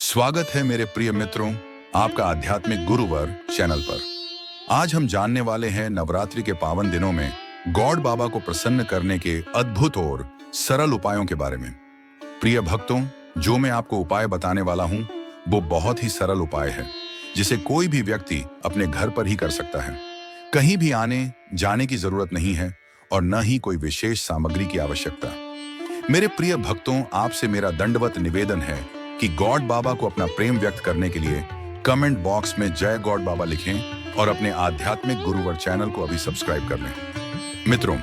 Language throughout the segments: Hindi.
स्वागत है मेरे प्रिय मित्रों, आपका आध्यात्मिक गुरुवर चैनल पर। आज हम जानने वाले हैं नवरात्रि के पावन दिनों में गॉड बाबा को प्रसन्न करने के अद्भुत और सरल उपायों के बारे में। प्रिय भक्तों, जो मैं आपको उपाय बताने वाला हूं, वो बहुत ही सरल उपाय है जिसे कोई भी व्यक्ति अपने घर पर ही कर सकता है। कहीं भी आने जाने की जरूरत नहीं है और न ही कोई विशेष सामग्री की आवश्यकता। मेरे प्रिय भक्तों, आपसे मेरा दंडवत निवेदन है कि गॉड बाबा को अपना प्रेम व्यक्त करने के लिए कमेंट बॉक्स में जय गॉड बाबा लिखें और अपने आध्यात्मिक गुरुवर चैनल को अभी सब्सक्राइब कर लें। मित्रों,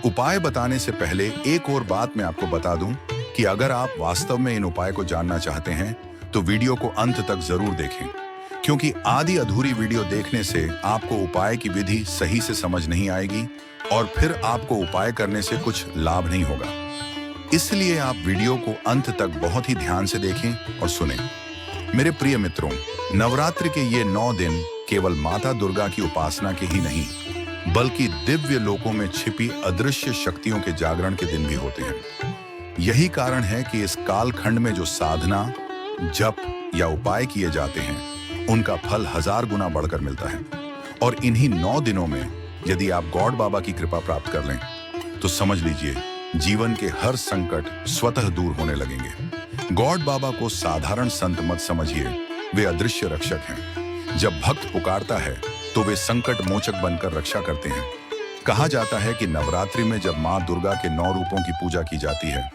उपाय बताने से पहले एक और बात मैं आपको बता दूं कि अगर आप वास्तव में इन उपाय को जानना चाहते हैं तो वीडियो को अंत तक जरूर देखें, क्योंकि आधी अधूरी वीडियो देखने से आपको उपाय की विधि सही से समझ नहीं आएगी और फिर आपको उपाय करने से कुछ लाभ नहीं होगा। इसलिए आप वीडियो को अंत तक बहुत ही ध्यान से देखें और सुनें। मेरे प्रिय मित्रों, नवरात्रि के ये 9 दिन केवल माता दुर्गा की उपासना के ही नहीं, बल्कि दिव्य लोकों में छिपी अदृश्य शक्तियों के जागरण के दिन भी होते हैं। यही कारण है कि इस कालखंड में जो साधना, जप या उपाय किए जाते हैं, उनका फल 1000 गुना बढ़कर मिलता है। और इन्हीं 9 दिनों में यदि आप गॉड बाबा की कृपा प्राप्त कर लें तो समझ लीजिए जीवन के हर संकट स्वतः दूर होने लगेंगे। गॉड बाबा को साधारण संत मत समझिए, वे अदृश्य रक्षक हैं। जब भक्त पुकारता है तो वे संकट मोचक बनकर रक्षा करते हैं। कहा जाता है कि नवरात्रि में जब मां दुर्गा के 9 रूपों की पूजा की जाती है,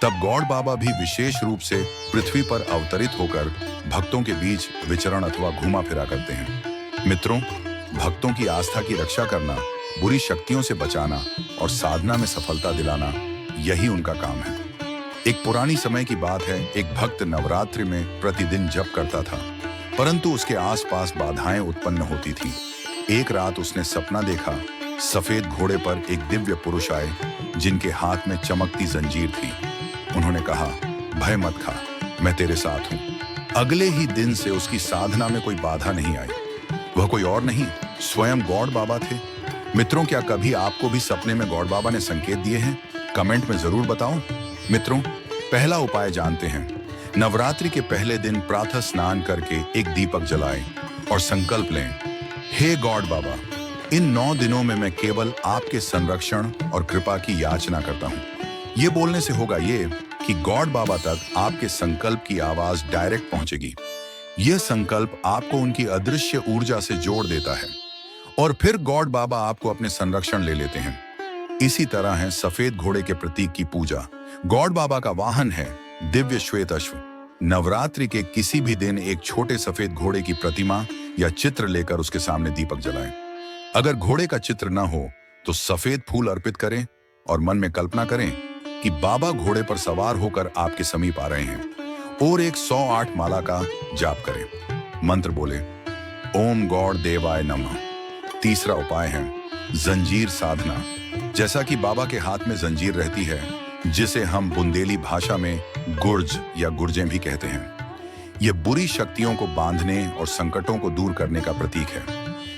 तब गॉड बाबा भी विशेष रूप से पृथ्वी पर अवतरित होकर भक्तों के बीच विचरण अथवा घूमा फिरा करते हैं। मित्रों, भक्तों की आस्था की रक्षा करना, बुरी शक्तियों से बचाना और साधना में सफलता दिलाना, यही उनका काम है। एक पुरानी समय की बात है, एक भक्त नवरात्रि में प्रतिदिन जप करता था, परंतु उसके आसपास बाधाएं उत्पन्न होती थीं। एक रात उसने सपना देखा, सफेद घोड़े पर एक दिव्य पुरुष आए जिनके हाथ में चमकती जंजीर थी। उन्होंने कहा, भय मत खा, मैं तेरे साथ हूं। अगले ही दिन से उसकी साधना में कोई बाधा नहीं आई। वह कोई और नहीं, स्वयं गॉड बाबा थे। मित्रों, क्या कभी आपको भी सपने में गॉड बाबा ने संकेत दिए हैं? कमेंट में जरूर बताओ। मित्रों, पहला उपाय जानते हैं। नवरात्रि के पहले दिन प्रातः स्नान करके एक दीपक जलाएं और संकल्प लें, हे गॉड बाबा, इन 9 दिनों में मैं केवल आपके संरक्षण और कृपा की याचना करता हूँ। ये बोलने से होगा ये कि गॉड बाबा तक आपके संकल्प की आवाज डायरेक्ट पहुंचेगी। यह संकल्प आपको उनकी अदृश्य ऊर्जा से जोड़ देता है और फिर गॉड बाबा आपको अपने संरक्षण ले लेते हैं। इसी तरह है सफेद घोड़े के प्रतीक की पूजा। गॉड बाबा का वाहन है दिव्य श्वेत अश्व। नवरात्रि के किसी भी दिन एक छोटे सफेद घोड़े की प्रतिमा या चित्र लेकर उसके सामने दीपक जलाएं। अगर घोड़े का चित्र न हो तो सफेद फूल अर्पित करें और मन में कल्पना करें कि बाबा घोड़े पर सवार होकर आपके समीप आ रहे हैं और एक 108 माला का जाप करें। मंत्र बोले, ओम गॉड देवाय नमः। तीसरा उपाय है जंजीर साधना। जैसा कि बाबा के हाथ में जंजीर रहती है, जिसे हम बुंदेली भाषा में गुर्ज या गुर्जें भी कहते हैं, यह बुरी शक्तियों को बांधने और संकटों को दूर करने का प्रतीक है।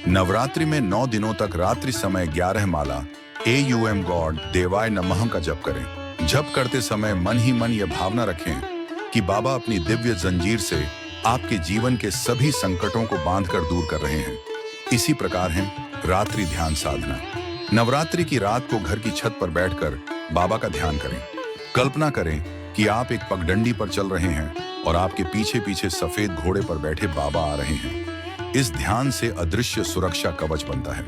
नवरात्रि में 9 दिनों तक रात्रि समय 11 माला एयूएम गॉड देवाय नमः का जप करें। जप करते समय मन ही मन यह भावना रखें कि बाबा अपनी दिव्य जंजीर से आपके जीवन के सभी संकटों को बांधकर दूर कर रहे हैं। इसी प्रकार है रात्रि ध्यान साधना। नवरात्रि की रात को घर की छत पर बैठकर बाबा का ध्यान करें। कल्पना करें कि आप एक पगडंडी पर चल रहे हैं और आपके पीछे पीछे सफेद घोड़े पर बैठे बाबा आ रहे हैं। इस ध्यान से अदृश्य सुरक्षा कवच बनता है।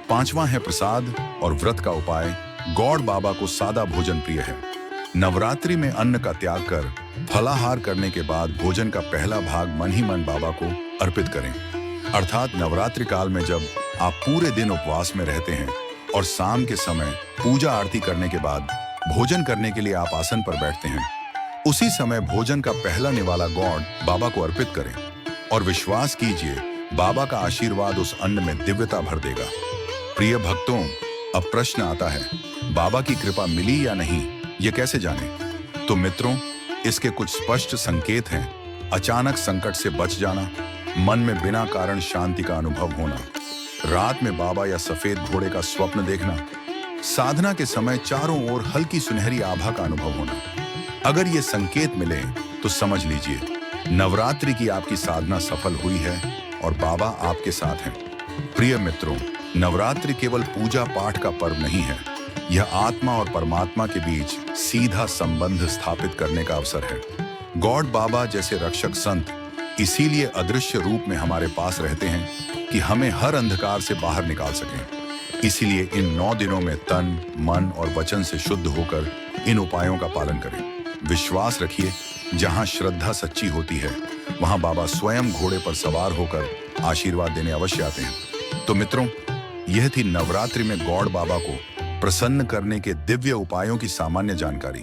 5वां है प्रसाद और व्रत का उपाय। गॉड बाबा को सादा भोजन प्रिय है। नवरात्रि में अन्न का त्याग कर फलाहार करने के बाद भोजन का पहला भाग मन ही मन बाबा को अर्पित करें। अर्थात नवरात्रि काल में जब आप पूरे दिन उपवास में रहते हैं और शाम के समय पूजा आरती करने के बाद भोजन करने के लिए आप आसन पर बैठते हैं, उसी समय भोजन का पहला निवाला गॉड बाबा को अर्पित करें और विश्वास कीजिए बाबा का आशीर्वाद उस अन्न में दिव्यता भर देगा। प्रिय भक्तों, अब प्रश्न आता है, बाबा की कृपा मिली या नहीं, ये कैसे जाने? तो मित्रों, इसके कुछ स्पष्ट संकेत हैं। अचानक संकट से बच जाना, मन में बिना कारण शांति का अनुभव होना, रात में बाबा या सफेद घोड़े का स्वप्न देखना, साधना के समय चारों ओर हल्की सुनहरी आभा का अनुभव होना। अगर ये संकेत मिले तो समझ लीजिए नवरात्रि की आपकी साधना सफल हुई है और बाबा आपके साथ हैं। प्रिय मित्रों, नवरात्रि केवल पूजा पाठ का पर्व नहीं है, यह आत्मा और परमात्मा के बीच सीधा संबंध स्थापित करने का अवसर है। गॉड बाबा जैसे रक्षक संत इसीलिए अदृश्य रूप में हमारे पास रहते हैं कि हमें हर अंधकार से बाहर निकाल सकें। इसीलिए इन 9 दिनों में तन, मन और वचन से शुद्ध होकर इन उपायों का पालन करें। विश्वास रखिए, जहां श्रद्धा सच्ची होती है वहां बाबा स्वयं घोड़े पर सवार होकर आशीर्वाद देने अवश्य आते हैं। तो मित्रों, यह थी नवरात्रि में गॉड बाबा को प्रसन्न करने के दिव्य उपायों की सामान्य जानकारी।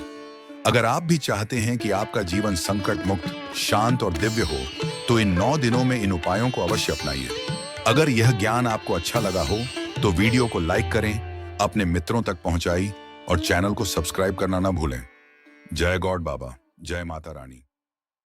अगर आप भी चाहते हैं कि आपका जीवन संकट मुक्त, शांत और दिव्य हो, तो इन 9 दिनों में इन उपायों को अवश्य अपनाइए। अगर यह ज्ञान आपको अच्छा लगा हो तो वीडियो को लाइक करें, अपने मित्रों तक पहुंचाई और चैनल को सब्सक्राइब करना ना भूलें। जय गॉड बाबा, जय माता रानी।